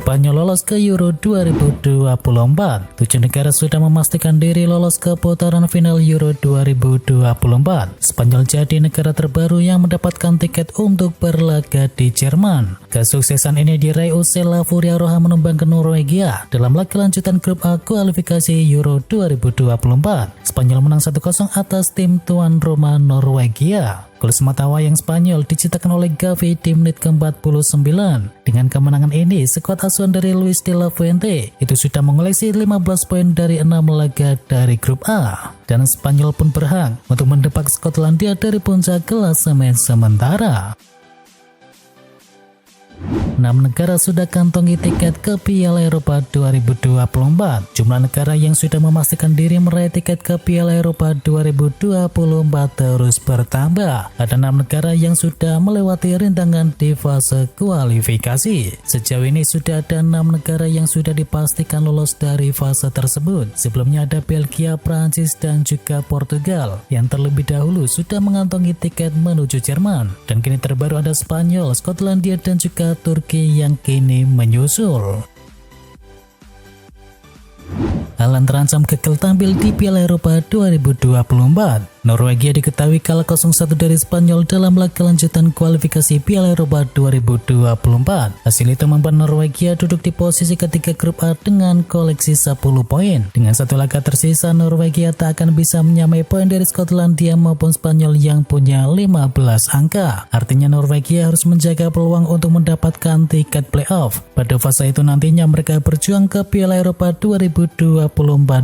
Spanyol lolos ke Euro 2024. 7 negara sudah memastikan diri lolos ke putaran final Euro 2024. Spanyol jadi negara terbaru yang mendapatkan tiket untuk berlaga di Jerman. Kesuksesan ini diraih usai La Furia Roja menumbangkan Norwegia dalam laga lanjutan grup A kualifikasi Euro 2024. Spanyol menang 1-0 atas tim tuan rumah Norwegia. Gol sematawayang Spanyol diciptakan oleh Gavi di menit ke-49. Dengan kemenangan ini, skuad asuhan dari Luis de la Fuente itu sudah mengoleksi 15 poin dari 6 laga dari grup A. Dan Spanyol pun berhak untuk mendepak Skotlandia dari puncak klasemen sementara. 6 negara sudah kantongi tiket ke Piala Eropa 2024. Jumlah negara yang sudah memastikan diri meraih tiket ke Piala Eropa 2024 terus bertambah. Ada 6 negara yang sudah melewati rintangan di fase kualifikasi. Sejauh ini sudah ada 6 negara yang sudah dipastikan lolos dari fase tersebut. Sebelumnya ada Belgia, Prancis, dan juga Portugal yang terlebih dahulu sudah mengantongi tiket menuju Jerman. Dan kini terbaru ada Spanyol, Skotlandia, dan juga Turki yang kini menyusul. Haaland terancam gagal tampil di Piala Eropa 2024. Norwegia diketahui kalah 0-1 dari Spanyol dalam laga lanjutan kualifikasi Piala Eropa 2024. Hasil itu membuat Norwegia duduk di posisi ketiga grup A dengan koleksi 10 poin. Dengan satu laga tersisa, Norwegia tak akan bisa menyamai poin dari Skotlandia maupun Spanyol yang punya 15 angka. Artinya Norwegia harus menjaga peluang untuk mendapatkan tiket playoff. Pada fase itu nantinya mereka berjuang ke Piala Eropa 2024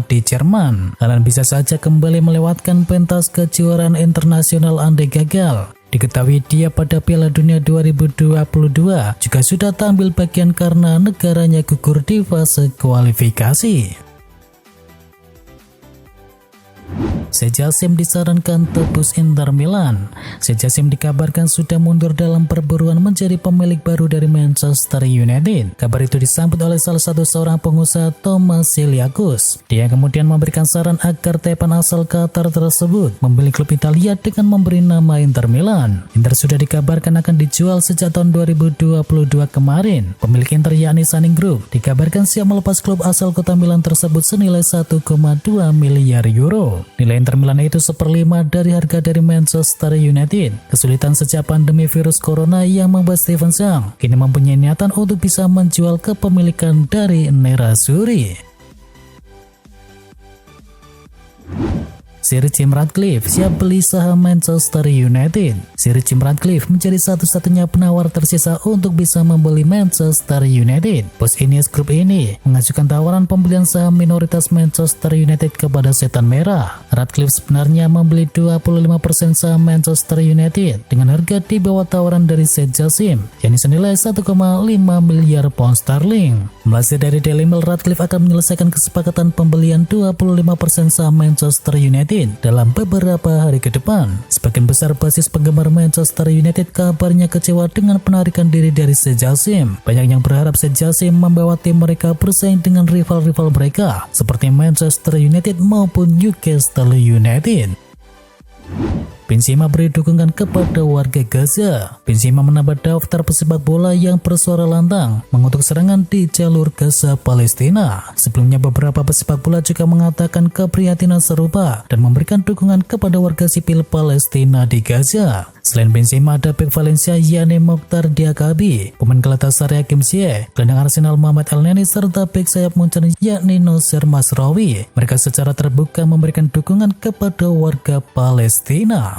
di Jerman. Haaland bisa saja kembali melewatkan pentas kejuaraan internasional andai gagal. Diketahui dia pada Piala Dunia 2022 juga sudah tampil bagian karena negaranya gugur di fase kualifikasi. Sejasim disarankan tebus Inter Milan. Sejasim dikabarkan sudah mundur dalam perburuan menjadi pemilik baru dari Manchester United. Kabar itu disambut oleh salah satu seorang pengusaha, Thomas Siliakus. Dia kemudian memberikan saran agar Tepan asal Qatar tersebut membeli klub Italia dengan memberi nama Inter Milan. Inter sudah dikabarkan akan dijual sejak tahun 2022 kemarin. Pemilik Inter yakni Sunning Group dikabarkan siap melepas klub asal kota Milan tersebut senilai 1,2 miliar euro. Nilai Inter Milan itu 1/5 dari harga dari Manchester United. Kesulitan sejak pandemi virus corona yang membuat Steven Zhang kini mempunyai niatan untuk bisa menjual kepemilikan dari Nerazzurri. Sir Jim Ratcliffe siap beli saham Manchester United. Sir Jim Ratcliffe menjadi satu-satunya penawar tersisa untuk bisa membeli Manchester United. Bos Ineos Group ini mengajukan tawaran pembelian saham minoritas Manchester United kepada Setan Merah. Ratcliffe sebenarnya membeli 25% saham Manchester United dengan harga di bawah tawaran dari Sejasim, yakni senilai 1,5 miliar pound sterling. Melansir dari Daily Mail, Ratcliffe akan menyelesaikan kesepakatan pembelian 25% saham Manchester United dalam beberapa hari ke depan. Sebagian besar basis penggemar Manchester United kabarnya kecewa dengan penarikan diri dari Sejasim. Banyak yang berharap Sejasim membawa tim mereka bersaing dengan rival-rival mereka seperti Manchester United maupun Newcastle United. Benzema beri dukungan kepada warga Gaza. Benzema menambah daftar pesepak bola yang bersuara lantang mengutuk serangan di jalur Gaza Palestina. Sebelumnya beberapa pesepak bola juga mengatakan keprihatinan serupa dan memberikan dukungan kepada warga sipil Palestina di Gaza. Selain Benzema ada bek Valencia yakni Mokhtar Diakabi, pemain Galatasaray Hakim Ziyech, gelandang Arsenal Mohamed Elneny serta bek sayap Munchen yakni Noussair Mazraoui. Mereka secara terbuka memberikan dukungan kepada warga Palestina.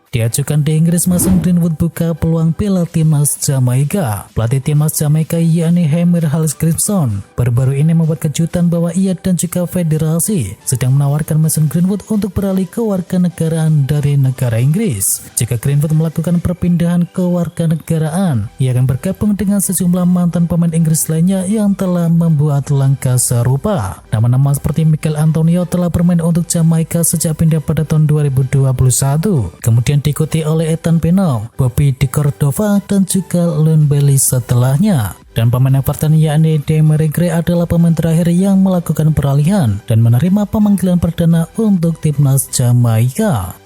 Diajukan di Inggris, Mason Greenwood buka peluang bela timnas Jamaika. Pelatih timnas Jamaika yakni Heimir Hallgrímsson baru-baru ini membuat kejutan bahwa ia dan juga federasi sedang menawarkan Mason Greenwood untuk beralih ke warganegaraan dari negara Inggris. Jika Greenwood melakukan perpindahan ke warganegaraan, ia akan bergabung dengan sejumlah mantan pemain Inggris lainnya yang telah membuat langkah serupa. Nama-nama seperti Michail Antonio telah bermain untuk Jamaika sejak pindah pada tahun 2021. Kemudian diikuti oleh Ethan Pino, Bobby de Cordova, dan juga Leon Bailey setelahnya. Dan pemain Everton yakni Demarai Gray adalah pemain terakhir yang melakukan peralihan dan menerima pemanggilan perdana untuk timnas Jamaika.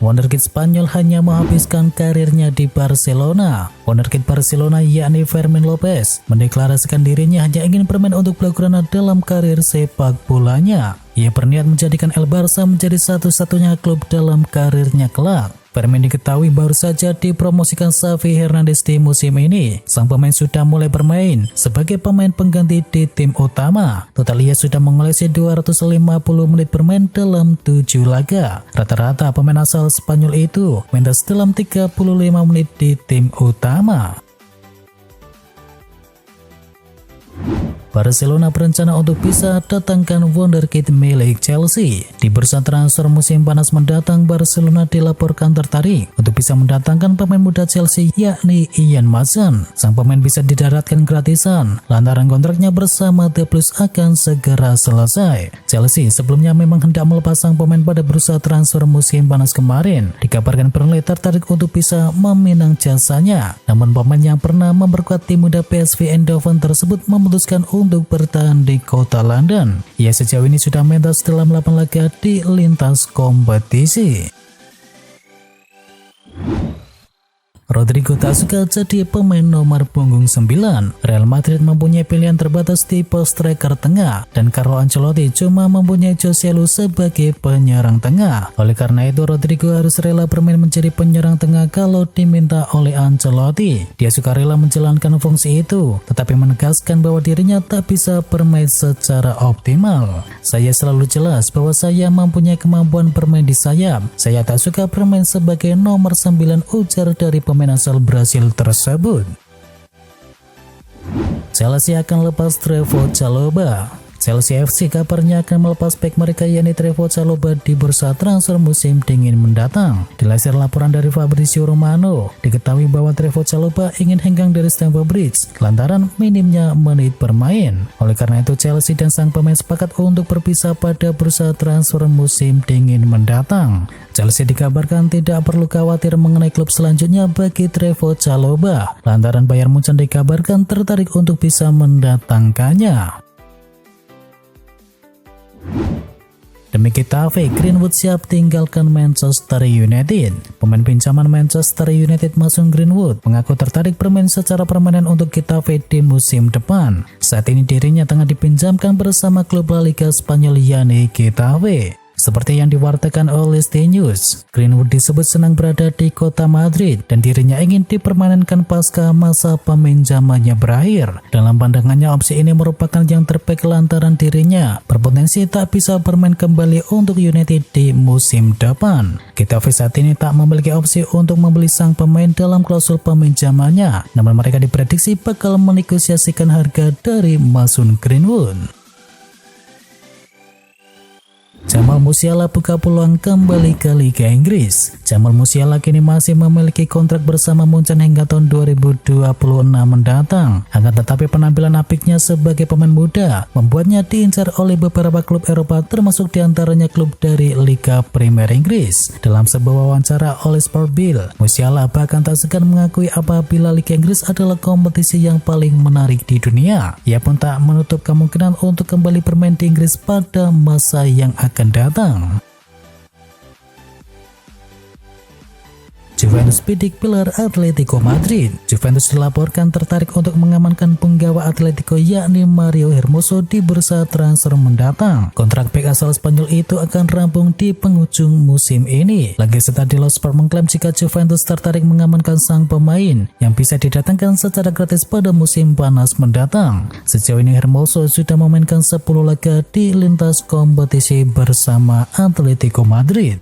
Wonderkid Spanyol hanya menghabiskan karirnya di Barcelona. Wonderkid Barcelona yakni Fermín López mendeklarasikan dirinya hanya ingin bermain untuk Blaugrana dalam karir sepak bolanya. Ia berniat menjadikan El Barça menjadi satu-satunya klub dalam karirnya kelak. Fermín diketahui baru saja dipromosikan Xavi Hernandez di musim ini. Sang pemain sudah mulai bermain sebagai pemain pengganti di tim utama. Total ia sudah mengoleksi 250 menit bermain dalam 7 laga. Rata-rata pemain asal Spanyol itu mentas dalam 35 menit di tim utama. Barcelona berencana untuk bisa datangkan wonderkid milik Chelsea. Di bursa transfer musim panas mendatang, Barcelona dilaporkan tertarik untuk bisa mendatangkan pemain muda Chelsea yakni Ian Mason. Sang pemain bisa didaratkan gratisan lantaran kontraknya bersama The Blues akan segera selesai. Chelsea sebelumnya memang hendak melepas sang pemain pada bursa transfer musim panas kemarin. Dikabarkan Burnley tertarik untuk bisa meminang jasanya. Namun pemain yang pernah memperkuat tim muda PSV Eindhoven tersebut memutuskan untuk bertahan di kota London. Ia sejauh ini sudah mentas dalam 8 laga di lintas kompetisi. Rodrigo tak suka jadi pemain nomor punggung 9. Real Madrid mempunyai pilihan terbatas di pos striker tengah dan Carlo Ancelotti cuma mempunyai José Lu sebagai penyerang tengah. Oleh karena itu Rodrigo harus rela bermain menjadi penyerang tengah kalau diminta oleh Ancelotti. Dia suka rela menjalankan fungsi itu, tetapi menegaskan bahwa dirinya tak bisa bermain secara optimal. Saya selalu jelas bahwa saya mempunyai kemampuan bermain di sayap. Saya tak suka bermain sebagai nomor 9, ujar dari pemain asal Brasil tersebut. Chelsea akan lepas Trevoh Chalobah. Chelsea FC kabarnya akan melepas bek mereka yakni Trevoh Chalobah di bursa transfer musim dingin mendatang. Dilansir laporan dari Fabrizio Romano, diketahui bahwa Trevoh Chalobah ingin hengkang dari Stamford Bridge lantaran minimnya menit bermain. Oleh karena itu Chelsea dan sang pemain sepakat untuk berpisah pada bursa transfer musim dingin mendatang. Chelsea dikabarkan tidak perlu khawatir mengenai klub selanjutnya bagi Trevoh Chalobah lantaran Bayern Munchen dikabarkan tertarik untuk bisa mendatangkannya. Demi Getafe, Greenwood siap tinggalkan Manchester United. Pemain pinjaman Manchester United Mason Greenwood mengaku tertarik bermain secara permanen untuk Getafe di musim depan. Saat ini dirinya tengah dipinjamkan bersama klub La Liga Spanyol yakni Getafe. Seperti yang diwartakan oleh Sky News, Greenwood disebut senang berada di kota Madrid dan dirinya ingin dipermanenkan pasca masa peminjamannya berakhir. Dalam pandangannya opsi ini merupakan yang terbaik lantaran dirinya berpotensi tak bisa bermain kembali untuk United di musim depan. Getafe saat ini tak memiliki opsi untuk membeli sang pemain dalam klausul peminjamannya, namun mereka diprediksi bakal menegosiasikan harga dari Mason Greenwood. Jamal Musiala buka peluang kembali ke Liga Inggris. Jamal Musiala kini masih memiliki kontrak bersama Munchen hingga tahun 2026 mendatang. Akan tetapi penampilan apiknya sebagai pemain muda membuatnya diincar oleh beberapa klub Eropa termasuk diantaranya klub dari Liga Premier Inggris. Dalam sebuah wawancara oleh Sport Bill, Musiala bahkan tak segan mengakui apabila Liga Inggris adalah kompetisi yang paling menarik di dunia. Ia pun tak menutup kemungkinan untuk kembali bermain di Inggris pada masa yang akan datang. Juventus bidik pilar Atletico Madrid. Juventus dilaporkan tertarik untuk mengamankan penggawa Atletico yakni Mario Hermoso di bursa transfer mendatang. Kontrak bek asal Spanyol itu akan rampung di penghujung musim ini. Lagi Stadiolo Sport mengklaim jika Juventus tertarik mengamankan sang pemain yang bisa didatangkan secara gratis pada musim panas mendatang. Sejauh ini Hermoso sudah memainkan 10 laga di lintas kompetisi bersama Atletico Madrid.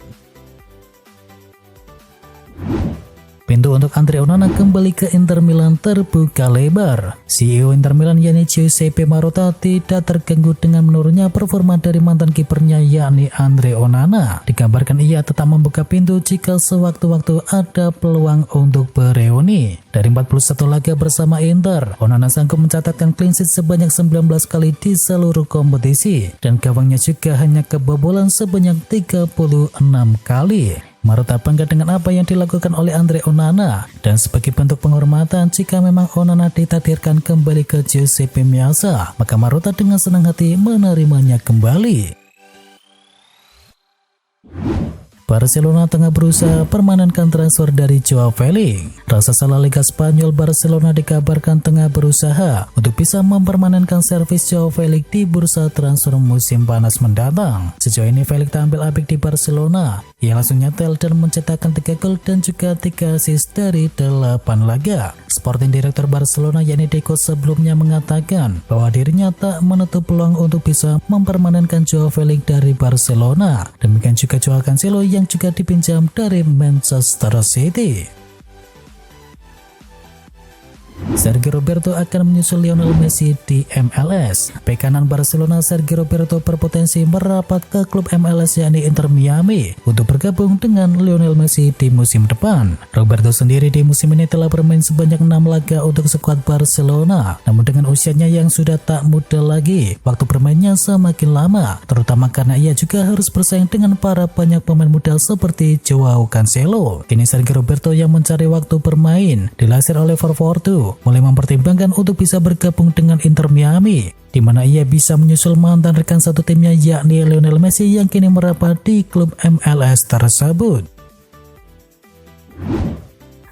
Pintu untuk Andre Onana kembali ke Inter Milan terbuka lebar. CEO Inter Milan yakni Giuseppe Marotta tidak terganggu dengan menurunnya performa dari mantan kipernya yakni Andre Onana. Dikabarkan ia tetap membuka pintu jika sewaktu-waktu ada peluang untuk bereuni. Dari 41 laga bersama Inter, Onana sanggup mencatatkan clean sheet sebanyak 19 kali di seluruh kompetisi dan gawangnya juga hanya kebobolan sebanyak 36 kali. Marotta bangga dengan apa yang dilakukan oleh Andre Onana dan sebagai bentuk penghormatan jika memang Onana ditakdirkan kembali ke Giuseppe Meazza, maka Marotta dengan senang hati menerimanya kembali. Barcelona tengah berusaha permanenkan transfer dari Joao Felix. Raksasa Liga Spanyol Barcelona dikabarkan tengah berusaha untuk bisa mempermanenkan servis Joao Felix di bursa transfer musim panas mendatang. Sejauh ini Felix tampil apik di Barcelona. Ia langsung nyetel dan mencetakkan 3 gol dan juga 3 assist dari 8 laga. Sporting Director Barcelona yakni Deco sebelumnya mengatakan bahwa dirinya tak menutup peluang untuk bisa mempermanenkan Joao Felix dari Barcelona. Demikian juga Joao Cancelo yang juga dipinjam dari Manchester City. Sergio Roberto akan menyusul Lionel Messi di MLS. Bek kanan Barcelona Sergio Roberto berpotensi merapat ke klub MLS yakni Inter Miami untuk bergabung dengan Lionel Messi di musim depan. Roberto sendiri di musim ini telah bermain sebanyak 6 laga untuk skuad Barcelona. Namun dengan usianya yang sudah tak muda lagi, waktu bermainnya semakin lama, terutama karena ia juga harus bersaing dengan para banyak pemain muda seperti Joao Cancelo. Kini Sergio Roberto yang mencari waktu bermain. Dilansir oleh 442 mulai mempertimbangkan untuk bisa bergabung dengan Inter Miami, di mana ia bisa menyusul mantan rekan satu timnya yakni Lionel Messi yang kini merapat di klub MLS tersebut.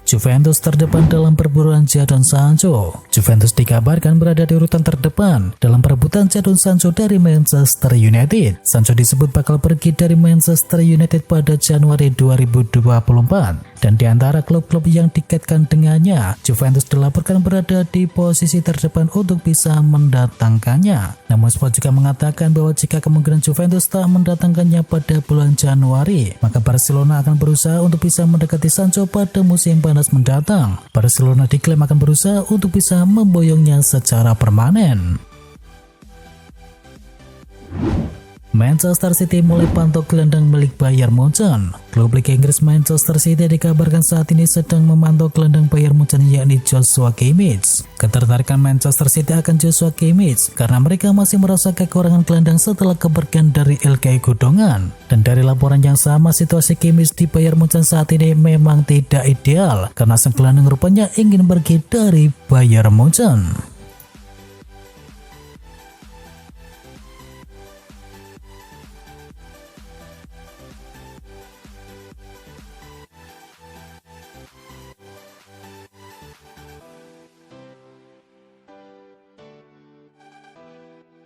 Juventus terdepan dalam perburuan Jadon Sancho. Juventus dikabarkan berada di urutan terdepan dalam perebutan Jadon Sancho dari Manchester United. Sancho disebut bakal pergi dari Manchester United pada Januari 2024. Dan di antara klub-klub yang dikaitkan dengannya, Juventus dilaporkan berada di posisi terdepan untuk bisa mendatangkannya. Namun Sport juga mengatakan bahwa jika kemungkinan Juventus tak mendatangkannya pada bulan Januari, maka Barcelona akan berusaha untuk bisa mendekati Sancho pada musim panas mendatang. Barcelona diklaim akan berusaha untuk bisa memboyongnya secara permanen. Manchester City mulai pantau gelandang milik Bayern Munchen. Klub Liga Inggris Manchester City dikabarkan saat ini sedang memantau gelandang Bayern Munchen yakni Joshua Kimmich. Ketertarikan Manchester City akan Joshua Kimmich karena mereka masih merasa kekurangan gelandang setelah kepergian dari Ilkay Gundogan. Dan dari laporan yang sama, situasi Kimmich di Bayern Munchen saat ini memang tidak ideal karena sang gelandang rupanya ingin pergi dari Bayern Munchen.